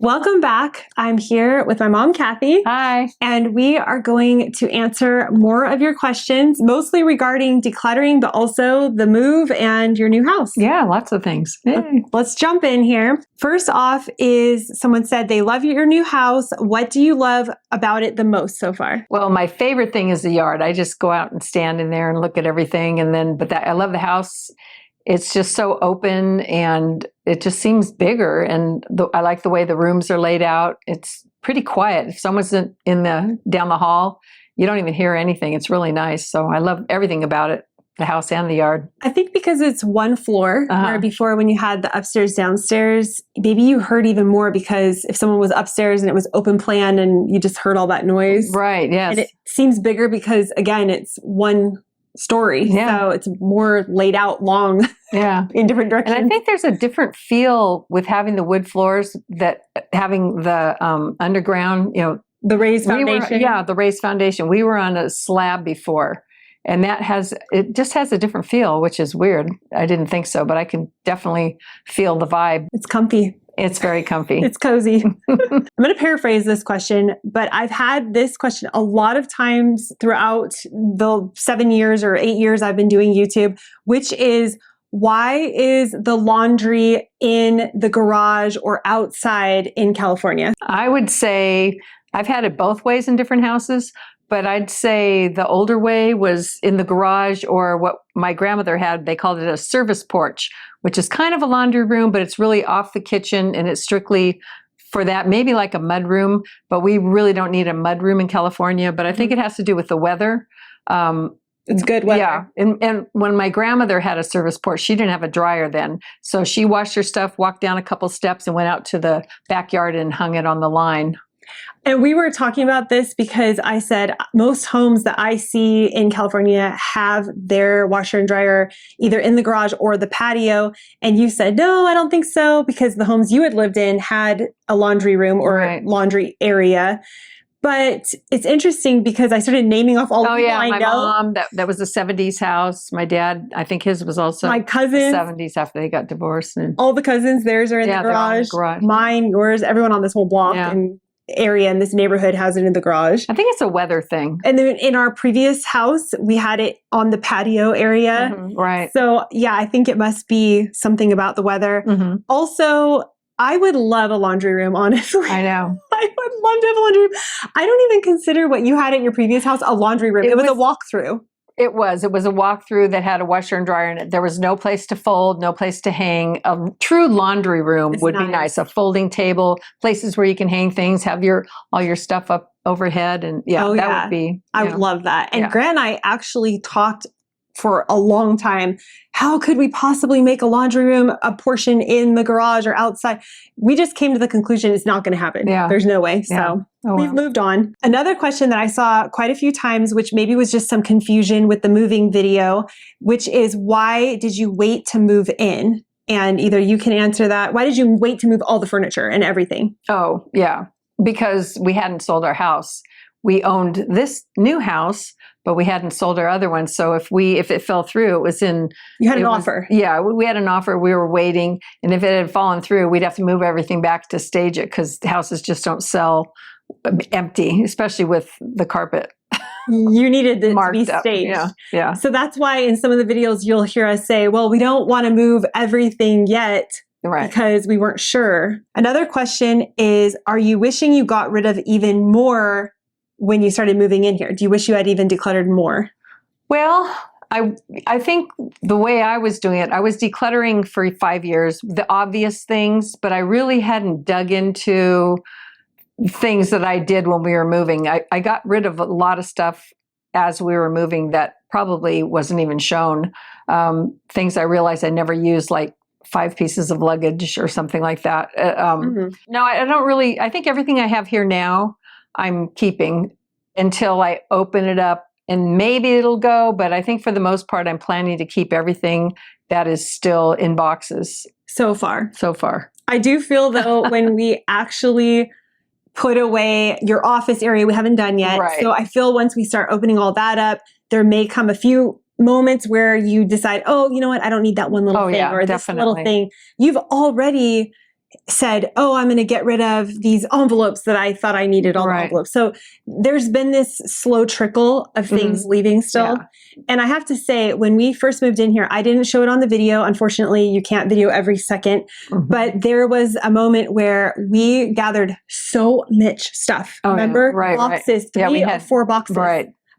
Welcome back. I'm here with my mom, Kathy. Hi. And we are going to answer more of your questions, mostly regarding decluttering, but also the move and your new house. Yeah, lots of things. Yay. Let's jump in here. First off is someone said they love your new house. What do you love about it the most so far? Well, my favorite thing is the yard. I just go out and stand in there and look at everything. I love the house. It's just so open and it just seems bigger. And I like the way the rooms are laid out. It's pretty quiet. If someone's down the hall, you don't even hear anything. It's really nice. So I love everything about it, the house and the yard. I think because it's one floor, where before when you had the upstairs, downstairs, maybe you heard even more because if someone was upstairs and it was open plan and you just heard all that noise. Right, yes. And it seems bigger because, again, it's one story. Yeah. So it's more laid out long in different directions. And I think there's a different feel with having the wood floors, that having the underground, the raised foundation. The raised foundation. We were on a slab before, and it just has a different feel, which is weird. I didn't think so, but I can definitely feel the vibe. It's comfy. It's very comfy. It's cozy. I'm going to paraphrase this question, but I've had this question a lot of times throughout the 7 years or 8 years I've been doing YouTube, which is, why is the laundry in the garage or outside in California? I would say I've had it both ways in different houses, but I'd say the older way was in the garage, or what my grandmother had, they called it a service porch, which is kind of a laundry room, but it's really off the kitchen and it's strictly for that, maybe like a mud room, but we really don't need a mud room in California. But I think it has to do with the weather. It's good weather. Yeah. And when my grandmother had a service porch, she didn't have a dryer then. So she washed her stuff, walked down a couple steps and went out to the backyard and hung it on the line. And we were talking about this because I said most homes that I see in California have their washer and dryer either in the garage or the patio. And you said, no, I don't think so, because the homes you had lived in had a laundry room or laundry area. But it's interesting because I started naming off all the people I know. My mom, that was a 70s house. My dad, I think his was also my cousins, 70s after they got divorced. And all the cousins, theirs are in the garage. Mine, yours, everyone on this whole block and area in this neighborhood has it in the garage. I think it's a weather thing. And then in our previous house, we had it on the patio area. Right. So yeah, I think it must be something about the weather. Also, I would love a laundry room, honestly. I know. I would love to have a laundry room. I don't even consider what you had at your previous house a laundry room. It was a walkthrough. It was a walkthrough that had a washer and dryer in it. There was no place to fold, no place to hang. A true laundry room would be nice. A folding table, places where you can hang things, have all your stuff up overhead. And that would be. I would love that. And Grant and I actually talked for a long time. How could we possibly make a laundry room a portion in the garage or outside? We just came to the conclusion it's not going to happen. Yeah. There's no way. So we've moved on. Another question that I saw quite a few times, which maybe was just some confusion with the moving video, which is, why did you wait to move in? And either you can answer that. Why did you wait to move all the furniture and everything? Oh, yeah. Because we hadn't sold our house. We owned this new house, but we hadn't sold our other one. So if it fell through, it was in... You had an offer. Yeah, we had an offer. We were waiting. And if it had fallen through, we'd have to move everything back to stage it, because houses just don't sell empty, especially with the carpet. You needed it to be staged. Yeah. So that's why in some of the videos, you'll hear us say, well, we don't want to move everything yet. Right. Because we weren't sure. Another question is, are you wishing you got rid of even more when you started moving in here? Do you wish you had even decluttered more? Well, I think the way I was doing it, I was decluttering for 5 years, the obvious things, but I really hadn't dug into things that I did when we were moving. I got rid of a lot of stuff as we were moving that probably wasn't even shown. Things I realized I never used, like 5 pieces of luggage or something like that. No, I don't really. I think everything I have here now, I'm keeping until I open it up, and maybe it'll go. But I think for the most part, I'm planning to keep everything that is still in boxes. So far. I do feel, though, when we actually put away your office area, we haven't done yet. Right. So I feel once we start opening all that up, there may come a few moments where you decide, oh, you know what? I don't need that one little thing or this little thing. You've already said, oh, I'm going to get rid of these envelopes that I thought I needed, all the envelopes. So there's been this slow trickle of things leaving still. Yeah. And I have to say, when we first moved in here, I didn't show it on the video. Unfortunately, you can't video every second. But there was a moment where we gathered so much stuff. Remember? Boxes, 3 or 4 boxes.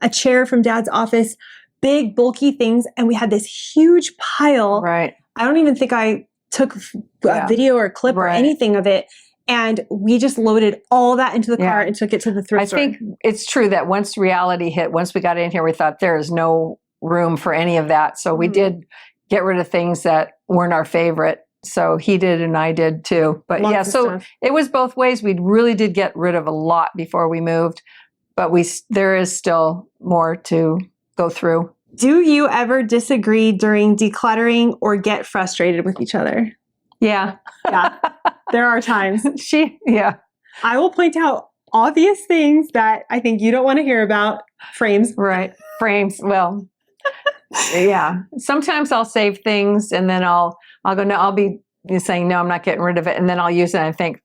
A chair from Dad's office, big, bulky things. And we had this huge pile. I don't even think I took a video or a clip or anything of it. And we just loaded all that into the car and took it to the thrift store. I think it's true that once reality hit, once we got in here, we thought there is no room for any of that. So we did get rid of things that weren't our favorite. So he did and I did too. But so it was both ways. We really did get rid of a lot before we moved, but there is still more to go through. Do you ever disagree during decluttering or get frustrated with each other? Yeah. There are times. I will point out obvious things that I think you don't want to hear about. Frames. Frames. Well, sometimes I'll save things and then I'll go, no, I'll be saying, no, I'm not getting rid of it. And then I'll use it and I think,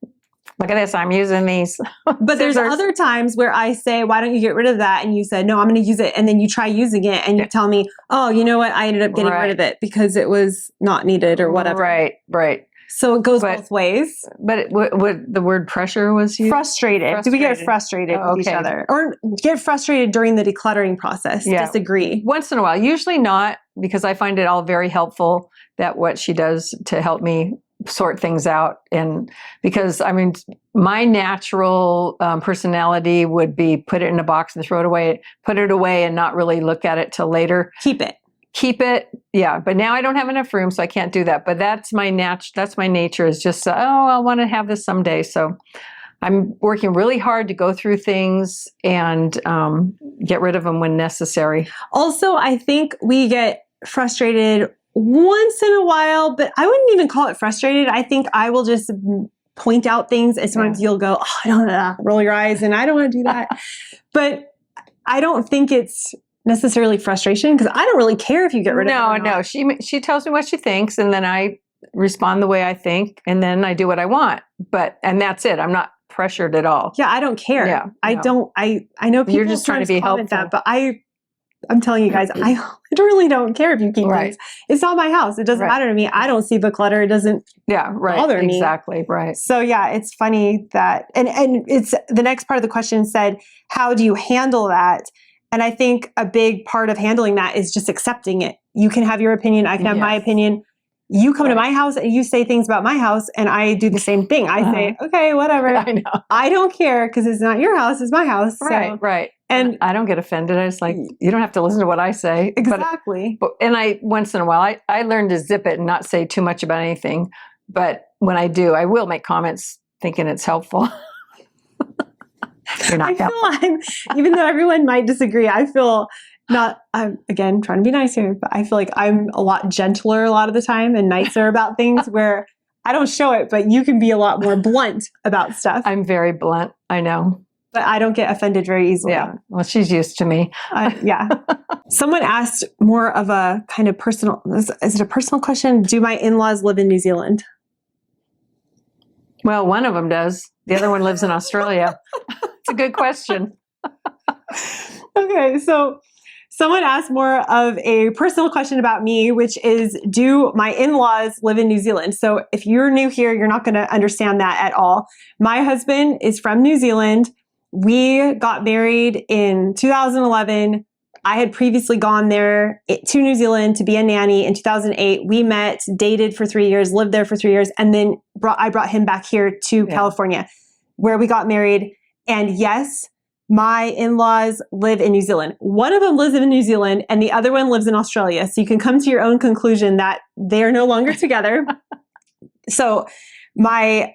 look at this, I'm using these. But there's other times where I say, why don't you get rid of that? And you said, no, I'm going to use it. And then you try using it and you tell me, oh, you know what? I ended up getting rid of it because it was not needed or whatever. Right. So it goes both ways. But what the word pressure was used? Frustrated. Do we get frustrated with each other? Or get frustrated during the decluttering process? Disagree? Once in a while. Usually not, because I find it all very helpful that what she does to help me sort things out. And because my natural personality would be put it in a box and throw it away, put it away and not really look at it till later. Keep it. Yeah. But now I don't have enough room, so I can't do that. But that's my nature, is just, I want to have this someday. So I'm working really hard to go through things and get rid of them when necessary. Also, I think we get frustrated once in a while, but I wouldn't even call it frustrated. I think I will just point out things, and sometimes you'll go, oh, I don't know, roll your eyes, and I don't want to do that. But I don't think it's necessarily frustration, because I don't really care if you get rid of it. No. She tells me what she thinks, and then I respond the way I think, and then I do what I want. And that's it. I'm not pressured at all. Yeah, I don't care. Yeah, I know people. You're just trying to be helpful. That, but I'm telling you guys, I literally don't care if you keep things. It's not my house. It doesn't matter to me. I don't see the clutter. It doesn't bother me. Exactly. Right. So it's funny that, and it's the next part of the question said, how do you handle that? And I think a big part of handling that is just accepting it. You can have your opinion. I can have my opinion. You come to my house and you say things about my house, and I do the same thing. I say, okay, whatever. I know. I don't care, because it's not your house. It's my house. Right. And I don't get offended. I just you don't have to listen to what I say. Exactly. And once in a while, I learn to zip it and not say too much about anything. But when I do, I will make comments thinking it's helpful. You're not helpful. Even though everyone might disagree, I feel I'm again trying to be nice here, but I feel like I'm a lot gentler a lot of the time and nicer about things, where I don't show it, but you can be a lot more blunt about stuff. I'm very blunt. I know. But I don't get offended very easily. Yeah. Well, she's used to me. Someone asked more of a kind of personal, is it a personal question? Do my in-laws live in New Zealand? Well, one of them does. The other one lives in Australia. It's a good question. Okay. So someone asked more of a personal question about me, which is, do my in-laws live in New Zealand? So if you're new here, you're not going to understand that at all. My husband is from New Zealand. We got married in 2011. I had previously gone there to New Zealand to be a nanny in 2008. We met, dated for 3 years, lived there for 3 years, and then I brought him back here to California, where we got married. And yes, my in-laws live in New Zealand. One of them lives in New Zealand and the other one lives in Australia. So you can come to your own conclusion that they are no longer together. So my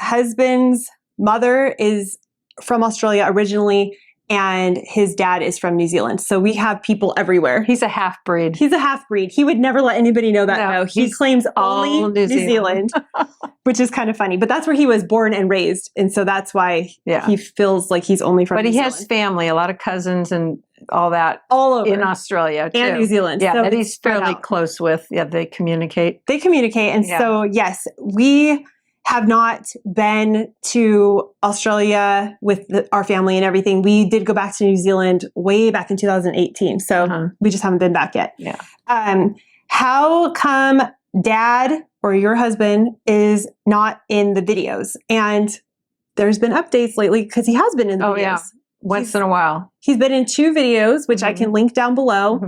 husband's mother is from Australia originally, and his dad is from New Zealand. So we have people everywhere. He's a half-breed. He would never let anybody know that, though. He claims only New Zealand, which is kind of funny. But that's where he was born and raised. And so that's why he feels like he's only from New Zealand. But he has family, a lot of cousins and all that. All over. In Australia, too. And New Zealand. Yeah, so that he's fairly close with. Yeah, they communicate. And so, yes, we have not been to Australia with our family and everything. We did go back to New Zealand way back in 2018. So we just haven't been back yet. Yeah. How come dad or your husband is not in the videos? And there's been updates lately because he has been in the videos. Yeah. Once in a while. He's been in 2 videos, which I can link down below.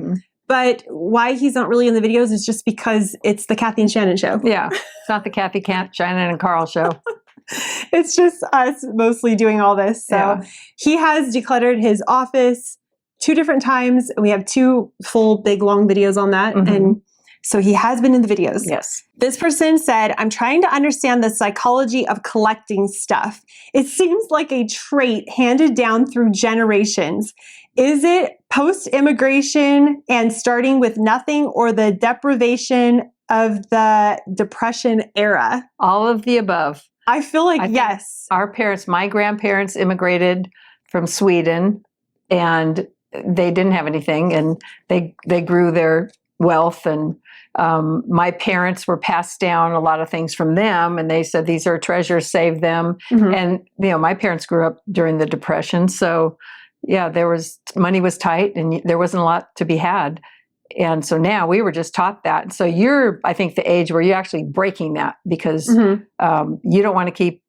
But why he's not really in the videos is just because it's the Kathy and Shannon show. Yeah. It's not the Kathy, Shannon, and Carl show. It's just us mostly doing all this. So he has decluttered his office 2 different times. We have 2 full, big, long videos on that. And so he has been in the videos. Yes. This person said, I'm trying to understand the psychology of collecting stuff. It seems like a trait handed down through generations. Is it post-immigration and starting with nothing, or the deprivation of the Depression era? All of the above. I feel like yes. Our parents, my grandparents immigrated from Sweden, and they didn't have anything, and they grew their wealth, and my parents were passed down a lot of things from them, and they said these are treasures, save them. And my parents grew up during the Depression, so yeah, money was tight, and there wasn't a lot to be had. And so now we were just taught that. So you're, I think, the age where you're actually breaking that, because you don't want to keep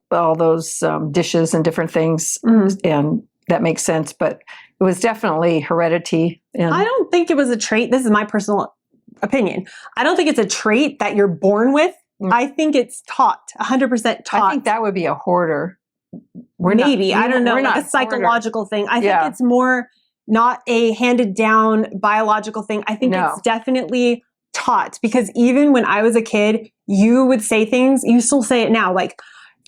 all those dishes and different things, and that makes sense. But it was definitely heredity. And I don't think it was a trait. This is my personal opinion. I don't think it's a trait that you're born with. I think it's taught, 100% taught. I think that would be a hoarder. I don't know, like a psychological thing. I think it's more not a handed down biological thing. I think it's definitely taught, because even when I was a kid, you would say things, you still say it now, like,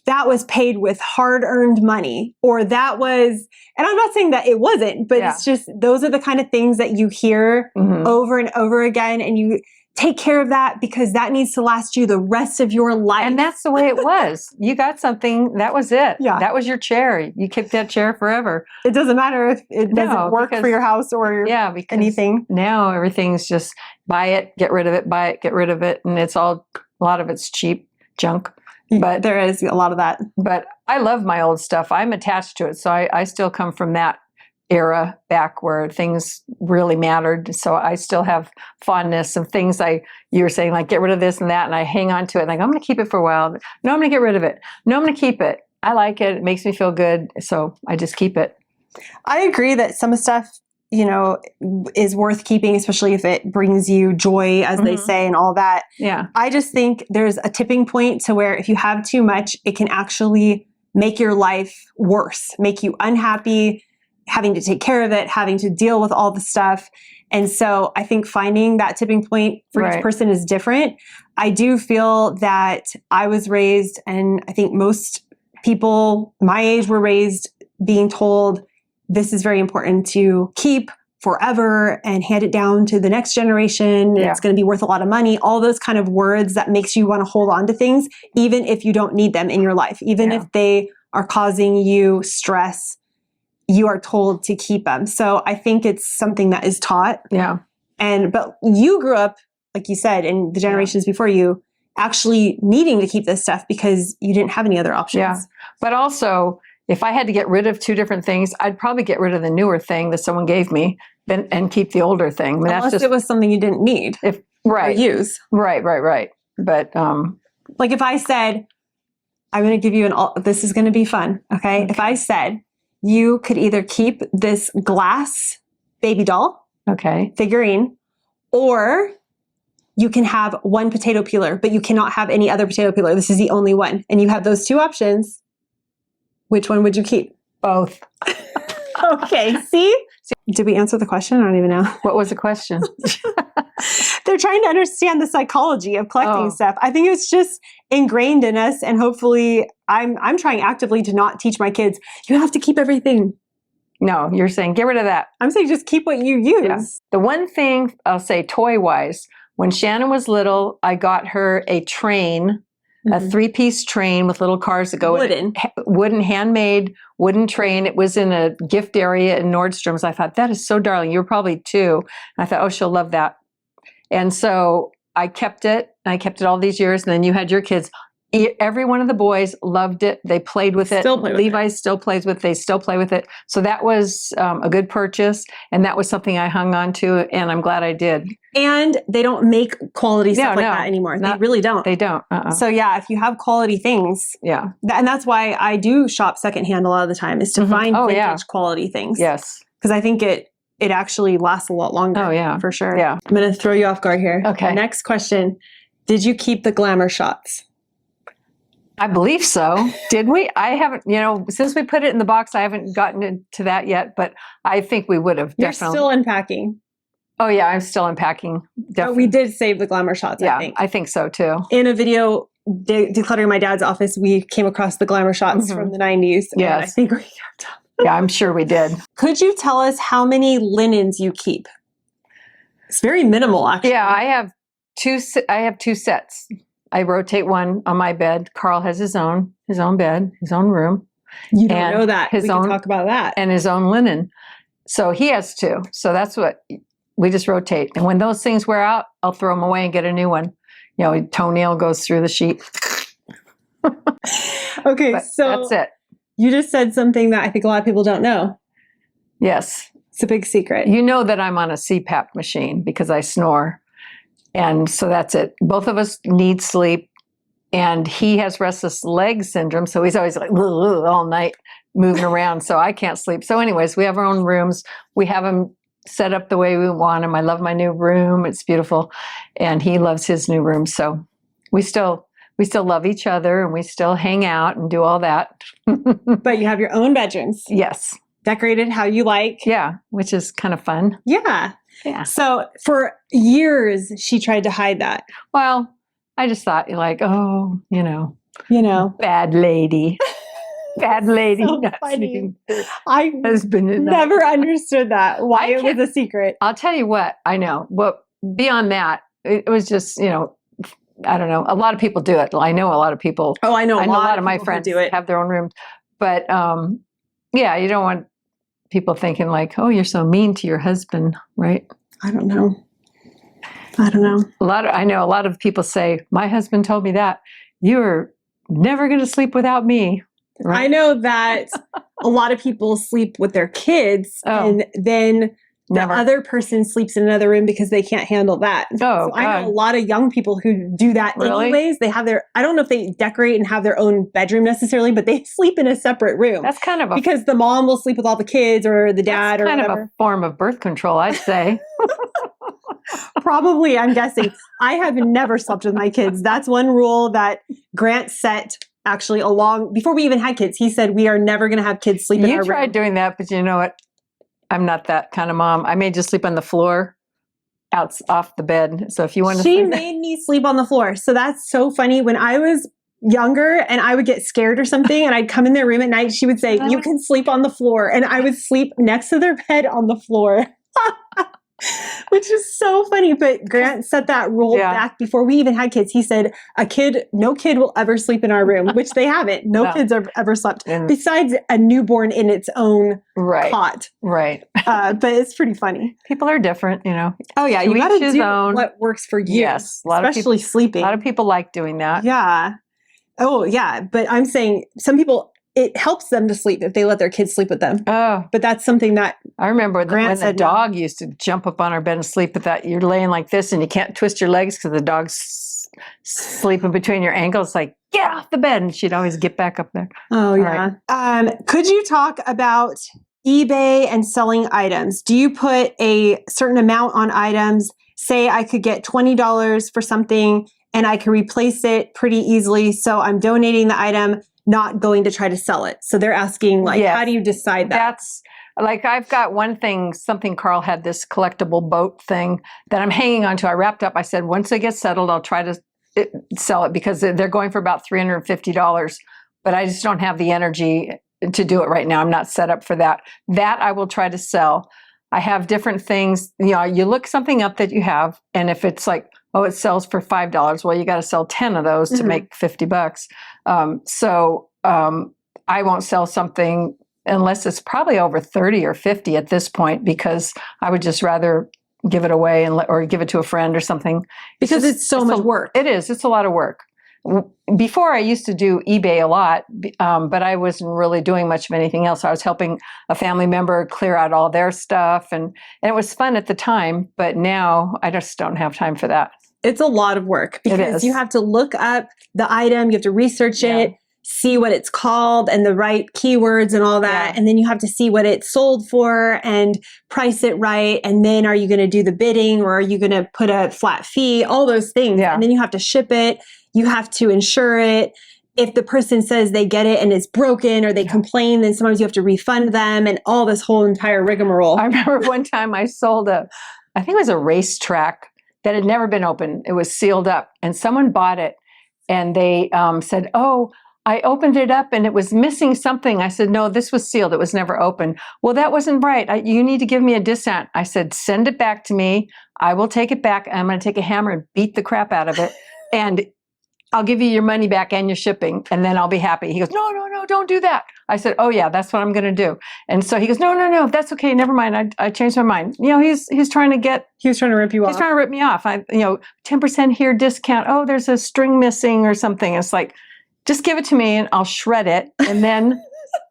that was paid with hard-earned money, or that was, and I'm not saying that it wasn't, but it's just, those are the kind of things that you hear over and over again, and you take care of that because that needs to last you the rest of your life. And that's the way it was. You got something, that was it. Yeah. That was your chair. You kept that chair forever. It doesn't matter if it doesn't work for your house or anything. Now everything's just buy it, get rid of it, buy it, get rid of it. And a lot of it's cheap junk. But there is a lot of that. But I love my old stuff. I'm attached to it. So I still come from that era back where things really mattered. So I still have fondness of things you were saying, like, get rid of this and that. And I hang on to it. Like, I'm going to keep it for a while. No, I'm going to get rid of it. No, I'm going to keep it. I like it. It makes me feel good. So I just keep it. I agree that some stuff, is worth keeping, especially if it brings you joy, as they say, and all that. Yeah. I just think there's a tipping point to where if you have too much, it can actually make your life worse, make you unhappy, having to take care of it, having to deal with all the stuff. And so I think finding that tipping point for each person is different. I do feel that I was raised, and I think most people my age were raised being told, this is very important to keep forever and hand it down to the next generation. It's going to be worth a lot of money. All those kind of words that makes you want to hold on to things, even if you don't need them in your life, even if they are causing you stress, you are told to keep them. So I think it's something that is taught. Yeah. But you grew up, like you said, in the generations before you, actually needing to keep this stuff because you didn't have any other options. Yeah. But also, if I had to get rid of 2 different things, I'd probably get rid of the newer thing that someone gave me and keep the older thing. I mean, unless it was something you didn't need or use. Right. But like if I said, I'm going to give you this is going to be fun. Okay. If I said you could either keep this glass baby doll figurine, or you can have one potato peeler, but you cannot have any other potato peeler. This is the only one. And you have those 2 options. Which one would you keep? Both. Okay, see? Did we answer the question? I don't even know. What was the question? They're trying to understand the psychology of collecting stuff. I think it's just ingrained in us, and hopefully I'm trying actively to not teach my kids, you have to keep everything. No, you're saying get rid of that. I'm saying just keep what you use. Yeah. The one thing I'll say toy-wise, when Shannon was little, I got her a train, a 3-piece train with little cars that go wooden, handmade wooden train. It was in a gift area in Nordstrom's. I thought, that is so darling. You were probably 2. And I thought, oh, she'll love that. And so I kept it. And I kept it all these years. And then you had your kids. every one of the boys loved it. They played with it. Still play with Levi still plays with it. They still play with it. So that was a good purchase. And that was something I hung on to. And I'm glad I did. And they don't make quality stuff like no, that anymore. They really don't. They don't. So yeah, if you have quality things, Yeah. and that's why I do shop secondhand a lot of the time, is to find vintage quality things. Yes. Because I think it actually lasts a lot longer. Oh, yeah. For sure. Yeah. I'm going to throw you off guard here. Okay. Next question. Did you keep the glamour shots? I believe so. Did we? I haven't, since we put it in the box, I haven't gotten into that yet, but I think we would have. You're definitely. still unpacking. Oh, yeah. I'm still unpacking. Definitely. But we did save the glamour shots, Yeah, I think so too. In a video, decluttering my dad's office, we came across the glamour shots from the 90s. Yes. And I think we kept them. Yeah, I'm sure we did. Could you tell us how many linens you keep? It's very minimal, actually. Yeah, I have two sets. I rotate one on my bed. Carl has his own bed, his own room. You don't know that. We can talk about that. And his own linen. So he has two. So that's what we just rotate. And when those things wear out, I'll throw them away and get a new one. Toenail goes through the sheet. Okay, but so that's it. You just said something that I think a lot of people don't know. Yes. It's a big secret. You know that I'm on a CPAP machine because I snore. And so that's it. Both of us need sleep. And he has restless leg syndrome. So he's always like all night moving around. So I can't sleep. So anyways, we have our own rooms. We have them set up the way we want them. I love my new room. It's beautiful. And he loves his new room. So we still love each other and we still hang out and do all that. But you have your own bedrooms. Yes. Decorated how you like. Yeah, which is kind of fun. Yeah. Yeah. So for years, she tried to hide that. Well, I just thought you're like, oh, bad lady. Bad lady. So not funny. sleeping with her I husband at night. never understood that, why it was a secret. I'll tell you what, I know. Well, beyond that, it was just, I don't know. A lot of people do it. I know a lot of people. Oh, I know. A lot of my people friends do it. have their own rooms. But yeah, you don't want people thinking like, oh, you're so mean to your husband, right? I don't know. I know a lot of people say, my husband told me that. You're never going to sleep without me. Right? I know that a lot of people sleep with their kids and then the other person sleeps in another room because they can't handle that. Oh, so I know a lot of young people who do that anyways. They have I don't know if they decorate and have their own bedroom necessarily, but they sleep in a separate room. That's kind of because the mom will sleep with all the kids or the dad or whatever. Kind of a form of birth control, I'd say. Probably, I'm guessing. I have never slept with my kids. That's one rule that Grant set actually before we even had kids. He said, we are never going to have kids sleep in our room. You tried doing that, but you know what? I'm not that kind of mom. I made you sleep on the floor off the bed. So if you want to She made me sleep on the floor. So that's so funny. When I was younger and I would get scared or something and I'd come in their room at night, she would say, you can sleep on the floor. And I would sleep next to their bed on the floor. Which is so funny. But Grant set that rule back before we even had kids. He said, no kid will ever sleep in our room, which they haven't. No kids have ever slept besides a newborn in its own cot. Right. But it's pretty funny. People are different, Oh yeah. You got to do what works for you. Yes. Especially sleeping. A lot of people like doing that. Yeah. Oh yeah. But I'm saying some people, it helps them to sleep if they let their kids sleep with them. Oh. But that's something that I remember when the dog used to jump up on our bed and sleep with that. You're laying like this and you can't twist your legs because the dog's sleeping between your ankles. Like, get off the bed. And she'd always get back up there. Oh, yeah. Right. Could you talk about eBay and selling items? Do you put a certain amount on items? Say I could get $20 for something and I can replace it pretty easily. So I'm donating the item, not going to try to sell it. So they're asking, how do you decide that? That's I've got one thing, something Carl had, this collectible boat thing that I'm hanging on to. I wrapped up. I said, once it gets settled, I'll try to sell it because they're going for about $350. But I just don't have the energy to do it right now. I'm not set up for that. That I will try to sell. I have different things. You look something up that you have, and if it's like, oh, it sells for $5. Well, you got to sell 10 of those to make $50. So I won't sell something unless it's probably over 30 or 50 at this point, because I would just rather give it away or give it to a friend or something. Because it's so much work. It is. It's a lot of work. Before I used to do eBay a lot, but I wasn't really doing much of anything else. I was helping a family member clear out all their stuff, and it was fun at the time, but now I just don't have time for that. It's a lot of work because you have to look up the item, you have to research it, see what it's called and the right keywords and all that. Yeah. And then you have to see what it's sold for and price it right. And then are you going to do the bidding, or are you going to put a flat fee? All those things. Yeah. And then you have to ship it. You have to insure it. If the person says they get it and it's broken or they complain, then sometimes you have to refund them, and all this whole entire rigmarole. I remember one time I sold I think it was a racetrack that had never been opened. It was sealed up, and someone bought it, and they said, "Oh, I opened it up and it was missing something." I said, "No, this was sealed. It was never opened." "Well, that wasn't right. You need to give me a discount." I said, "Send it back to me. I will take it back. I'm going to take a hammer and beat the crap out of it. And I'll give you your money back and your shipping, and then I'll be happy." He goes, "No, don't do that." I said, "Oh yeah, that's what I'm going to do." And so he goes, No, that's okay. Never mind. I changed my mind. He's trying to rip you off. He's trying to rip me off. 10% here discount. Oh, there's a string missing or something. It's like, just give it to me and I'll shred it, and then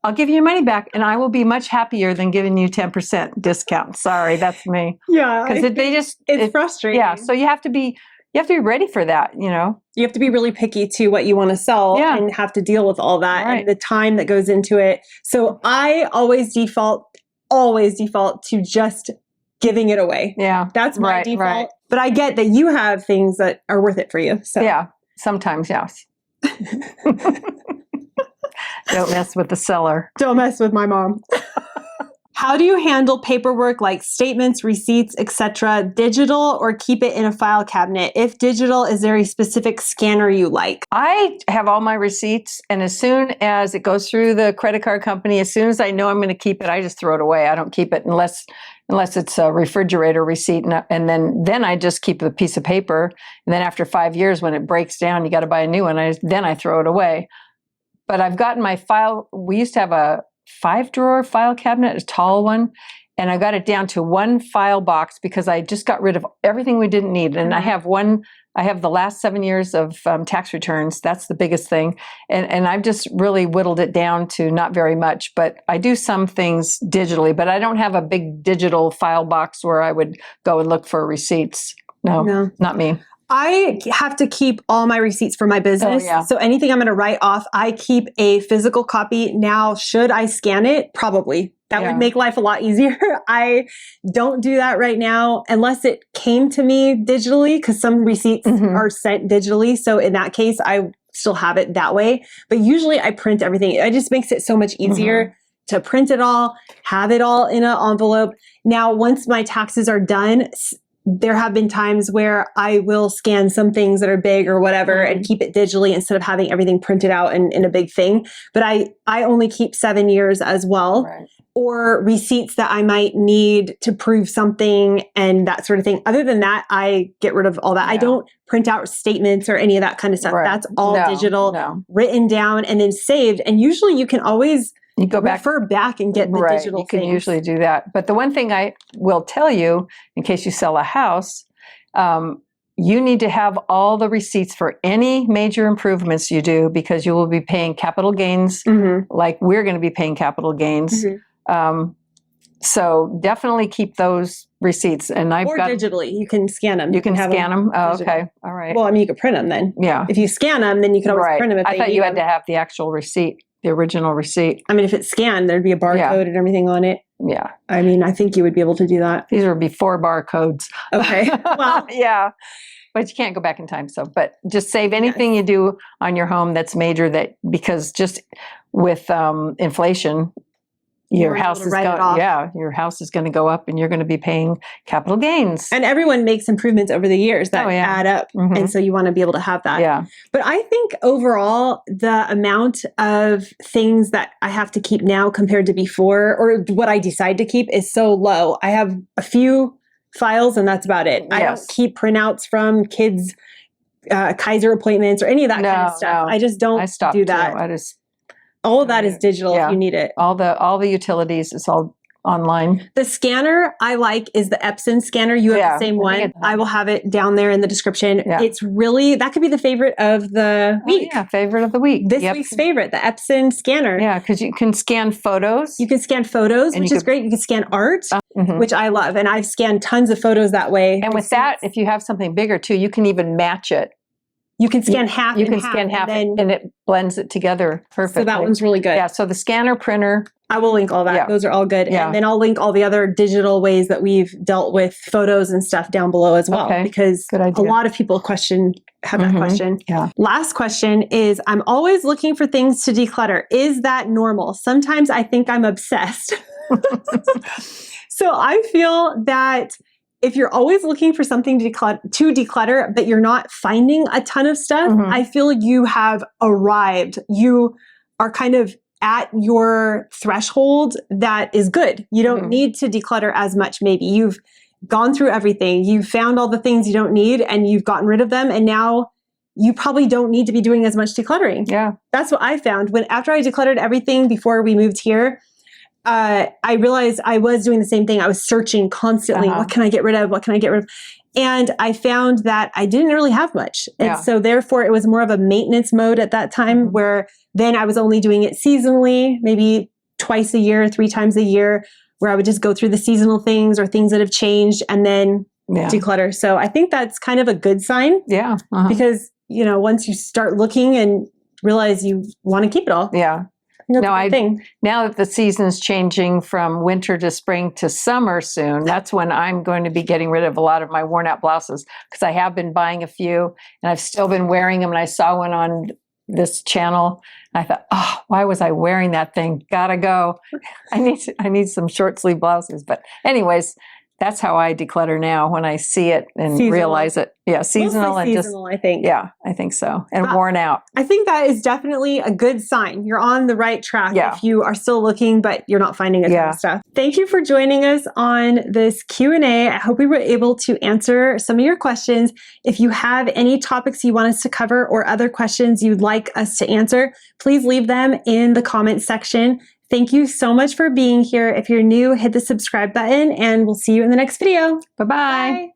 I'll give you your money back, and I will be much happier than giving you 10% discount. Sorry, that's me. Yeah. Because it's frustrating. Yeah. So you have to be ready for that, You have to be really picky to what you want to sell and have to deal with all that and the time that goes into it. So I always default to just giving it away. Yeah. That's my default. Right. But I get that you have things that are worth it for you. So yeah, sometimes, yes. Don't mess with the seller. Don't mess with my mom. How do you handle paperwork like statements, receipts, etc., digital, or keep it in a file cabinet? If digital, is there a specific scanner you like? I have all my receipts, and as soon as it goes through the credit card company, as soon as I know I'm going to keep it, I just throw it away. I don't keep it unless it's a refrigerator receipt, and then I just keep the piece of paper. And then after 5 years, when it breaks down, you got to buy a new one. Then I throw it away. But I've gotten my file. We used to have a 5-drawer file cabinet, a tall one, and I got it down to one file box because I just got rid of everything we didn't need. And I have the last 7 years of tax returns. That's the biggest thing. And I've just really whittled it down to not very much, but I do some things digitally, but I don't have a big digital file box where I would go and look for receipts. No. Not me. I have to keep all my receipts for my business. Oh, yeah. So anything I'm going to write off, I keep a physical copy. Now, should I scan it? Probably. That would make life a lot easier. I don't do that right now unless it came to me digitally, because some receipts are sent digitally. So in that case, I still have it that way. But usually I print everything. It just makes it so much easier to print it all, have it all in an envelope. Now, once my taxes are done, there have been times where I will scan some things that are big or whatever and keep it digitally instead of having everything printed out in a big thing. But I only keep 7 years as well. Right. Or receipts that I might need to prove something and that sort of thing. Other than that, I get rid of all that. Yeah. I don't print out statements or any of that kind of stuff. Right. That's all digital, written down and then saved. And usually you can always refer back and get the digital You can usually do that. But the one thing I will tell you, in case you sell a house, you need to have all the receipts for any major improvements you do, because you will be paying capital gains, like we're going to be paying capital gains. So definitely keep those receipts. And digitally, you can scan them. You can scan them. Oh, okay. All right. Well, I mean, you could print them then. Yeah. If you scan them, then you can always print them. If I thought you had to have the actual receipt. The original receipt. I mean, if it's scanned, there'd be a barcode and everything on it. Yeah. I mean, I think you would be able to do that. These were before barcodes. Okay. Well, yeah. But you can't go back in time. So, just save anything you do on your home that's major, because just with inflation, your house is your house is going to go up, and you're going to be paying capital gains. And everyone makes improvements over the years that add up, and so you want to be able to have that. Yeah. But I think overall, the amount of things that I have to keep now compared to before, or what I decide to keep, is so low. I have a few files, and that's about it. Yes. I don't keep printouts from kids' Kaiser appointments or any of that kind of stuff. I just don't do that. Too. All of that is digital if you need it. All the utilities is all online. The scanner I like is the Epson scanner. You have Yeah, the same I one. think I will have it down there in the description. Yeah. It's really, that could be the favorite of the week. Oh, yeah, favorite of the week. This week's favorite, the Epson scanner. Yeah, because you can scan photos. You can scan photos, which is great. You can scan art, which I love. And I've scanned tons of photos that way. And with that, if you have something bigger too, you can even match it. You can scan half. You can scan half and it blends it together perfectly. So that one's really good. Yeah, so the scanner, printer. I will link all that. Yeah. Those are all good. Yeah. And then I'll link all the other digital ways that we've dealt with photos and stuff down below as well. Okay. Because Good a idea. lot of people have that question. Yeah. Last question is, I'm always looking for things to declutter. Is that normal? Sometimes I think I'm obsessed. So I feel that if you're always looking for something to declutter, but you're not finding a ton of stuff, I feel you have arrived. You are kind of at your threshold that is good. You don't need to declutter as much. Maybe you've gone through everything. You've found all the things you don't need and you've gotten rid of them. And now you probably don't need to be doing as much decluttering. Yeah. That's what I found. After I decluttered everything before we moved here, I realized I was doing the same thing. I was searching constantly. What can I get rid of? What can I get rid of? And I found that I didn't really have much. And so therefore it was more of a maintenance mode at that time, where then I was only doing it seasonally, maybe twice a year, 3 times a year, where I would just go through the seasonal things or things that have changed and then declutter. So I think that's kind of a good sign. Yeah. Because, once you start looking and realize you want to keep it all. Yeah. Now that the season's changing from winter to spring to summer soon, that's when I'm going to be getting rid of a lot of my worn out blouses, because I have been buying a few and I've still been wearing them. And I saw one on this channel. And I thought, oh, why was I wearing that thing? Gotta go. I need some short sleeve blouses. But anyways, that's how I declutter now when I see it and realize it. Yeah, seasonal and seasonal, I think. Yeah, I think so. And worn out. I think that is definitely a good sign. You're on the right track if you are still looking, but you're not finding a ton of stuff. Thank you for joining us on this Q&A. I hope we were able to answer some of your questions. If you have any topics you want us to cover or other questions you'd like us to answer, please leave them in the comment section. Thank you so much for being here. If you're new, hit the subscribe button and we'll see you in the next video. Bye-bye. Bye.